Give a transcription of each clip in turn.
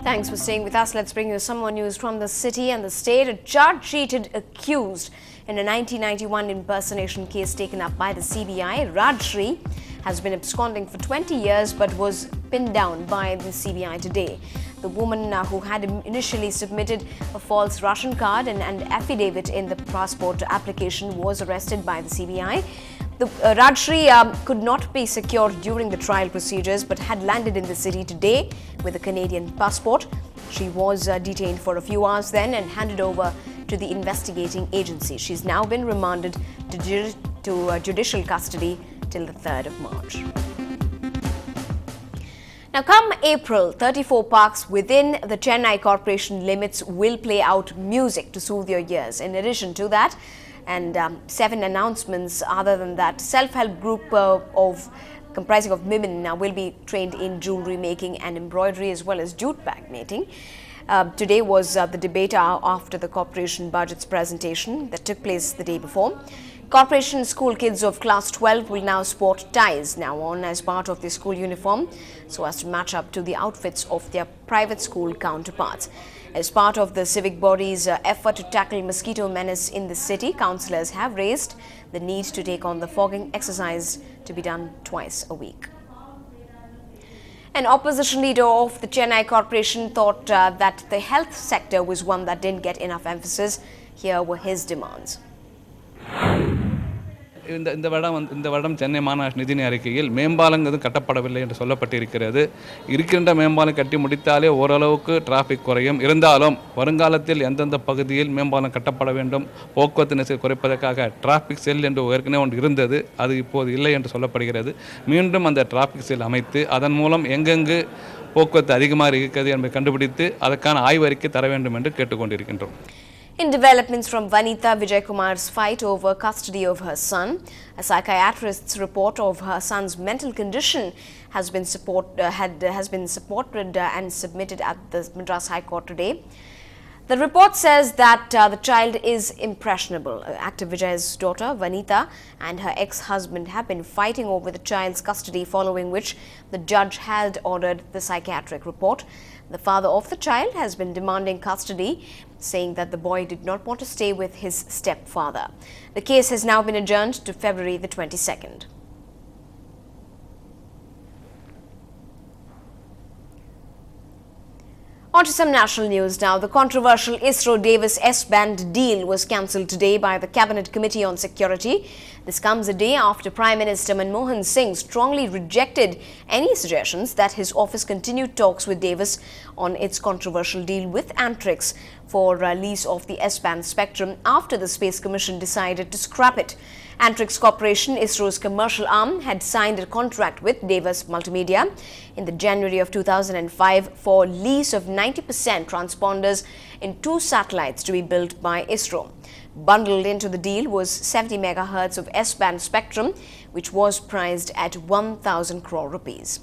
Thanks for staying with us. Let's bring you some more news from the city and the state. A charge-sheeted accused in a 1991 impersonation case taken up by the CBI, Rajshri, has been absconding for 20 years but was pinned down by the CBI today. The woman who had initially submitted a false ration card and affidavit in the passport application was arrested by the CBI. Rajshri could not be secured during the trial procedures but had landed in the city today with a Canadian passport. She was detained for a few hours then and handed over to the investigating agency. She's now been remanded to judicial custody till the 3rd of March. Now, come April, 34 parks within the Chennai Corporation limits will play out music to soothe your ears. In addition to that, and 7 announcements other than that, self-help group comprising of women will be trained in jewelry making and embroidery as well as jute bag making. Today was the debate after the corporation budget's presentation that took place the day before. Corporation school kids of class 12 will now sport ties now on as part of their school uniform so as to match up to the outfits of their private school counterparts. As part of the civic body's effort to tackle mosquito menace in the city, councillors have raised the need to take on the fogging exercise to be done twice a week. An opposition leader of the Chennai Corporation thought that the health sector was one that didn't get enough emphasis. Here were his demands. இந்த வருடம் சென்னை மாநகர நிதி அறிக்கையில் மேம்பாலங்கள் கட்டப்படவில்லை என்று சொல்லப்பட்டிருக்கிறது. இருக்கின்ற மேம்பாலம் கட்டி முடித்தாலே ஓரளவுக்கு டிராஃபிக் குறையும். இருந்தாலும் வருங்காலத்தில் எந்தெந்த பகுதியில் மேம்பாலம் கட்டப்பட வேண்டும், போக்குவரத்து நெரிசலை குறைப்பதற்காக டிராஃபிக் செல் என்று ஏற்கனவே ஒன்று இருந்தது, அது இப்போது இல்லை என்று சொல்லப்படுகிறது. மீண்டும் அந்த டிராஃபிக் செல் அமைத்து அதன் மூலம் எங்கெங்கு போக்குவரத்து அதிகமாக இருக்கிறது என்பதை கண்டுபிடித்து அதற்கான ஆய்வறிக்கை தர வேண்டும் என்று கேட்டுக்கொண்டிருக்கின்றோம். In developments from Vanitha Vijaykumar's fight over custody of her son, a psychiatrist's report of her son's mental condition has been supported and submitted at the Madras High Court today. The report says that the child is impressionable. Actor Vijay's daughter, Vanitha, and her ex-husband have been fighting over the child's custody, following which the judge had ordered the psychiatric report. The father of the child has been demanding custody, saying that the boy did not want to stay with his stepfather. The case has now been adjourned to February the 22nd. On to some national news now. The controversial ISRO-Davis S-band deal was cancelled today by the Cabinet Committee on Security. This comes a day after Prime Minister Manmohan Singh strongly rejected any suggestions that his office continued talks with Davis on its controversial deal with Antrix for lease of the S-band spectrum after the Space Commission decided to scrap it. Antrix Corporation, ISRO's commercial arm, had signed a contract with Davis Multimedia in the January of 2005 for lease of 90% transponders in 2 satellites to be built by ISRO. Bundled into the deal was 70 megahertz of S-band spectrum, which was priced at 1,000 crore rupees.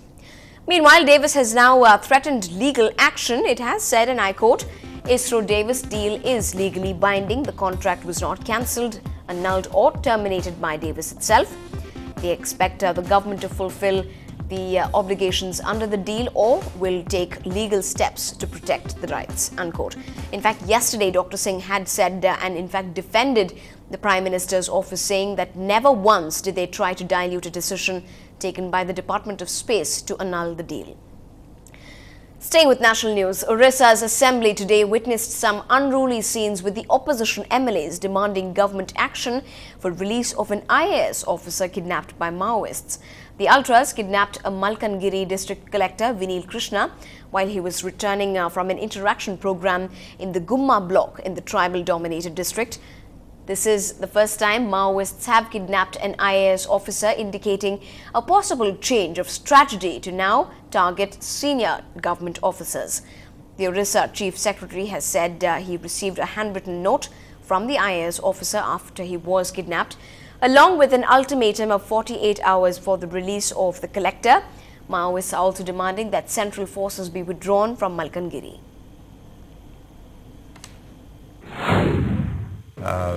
Meanwhile, Davis has now threatened legal action. It has said, and I quote, ISRO-Davis deal is legally binding. The contract was not cancelled, annulled or terminated by Davis itself. They expect the government to fulfill the obligations under the deal or will take legal steps to protect the rights, unquote. In fact, yesterday Dr. Singh had said and in fact defended the Prime Minister's office, saying that never once did they try to dilute a decision taken by the Department of Space to annul the deal. Staying with national news, Orissa's assembly today witnessed some unruly scenes with the opposition MLAs demanding government action for release of an IAS officer kidnapped by Maoists. The Ultras kidnapped a Malkangiri district collector, Vinil Krishna, while he was returning from an interaction program in the Gumma block in the tribal-dominated district. This is the first time Maoists have kidnapped an IAS officer, indicating a possible change of strategy to now target senior government officers. The Orissa Chief Secretary has said he received a handwritten note from the IAS officer after he was kidnapped, along with an ultimatum of 48 hours for the release of the collector. Maoists are also demanding that central forces be withdrawn from Malkangiri.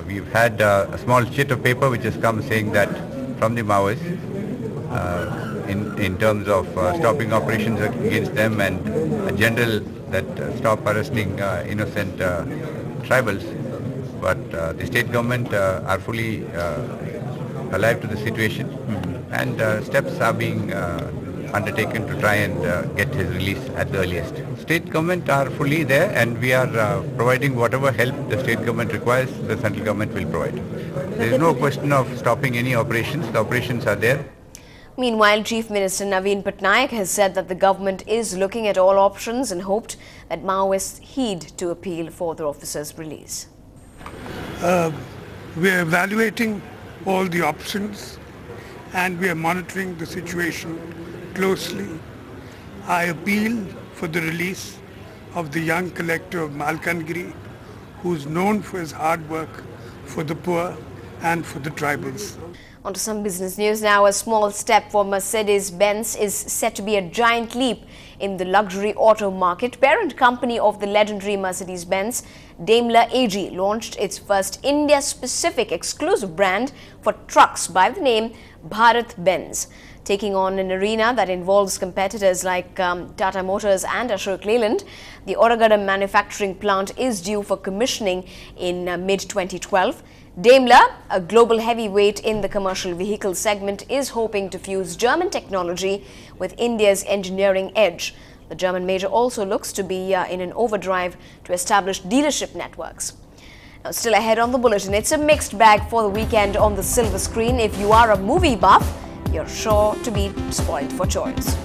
We've had a small sheet of paper which has come saying that from the Maoists in terms of stopping operations against them and a general that stop arresting innocent tribals. But the state government are fully alive to the situation, and steps are being undertaken to try and get his release at the earliest. State government are fully there, and we are providing whatever help the state government requires, the central government will provide. There is no question of stopping any operations. The operations are there. Meanwhile, Chief Minister Naveen Patnaik has said that the government is looking at all options and hoped that Maoists heed to appeal for the officer's release. We are evaluating all the options and we are monitoring the situation closely. I appeal for the release of the young collector of Malkangiri, who is known for his hard work for the poor and for the tribals. On to some business news now. A small step for Mercedes-Benz is set to be a giant leap in the luxury auto market. Parent company of the legendary Mercedes-Benz, Daimler AG, launched its first India-specific exclusive brand for trucks by the name Bharat-Benz. Taking on an arena that involves competitors like Tata Motors and Ashok Leyland, the Oragadam manufacturing plant is due for commissioning in mid-2012. Daimler, a global heavyweight in the commercial vehicle segment, is hoping to fuse German technology with India's engineering edge. The German major also looks to be in an overdrive to establish dealership networks. Now, still ahead on the bulletin, it's a mixed bag for the weekend on the silver screen. If you are a movie buff, you're sure to be spoiled for choice.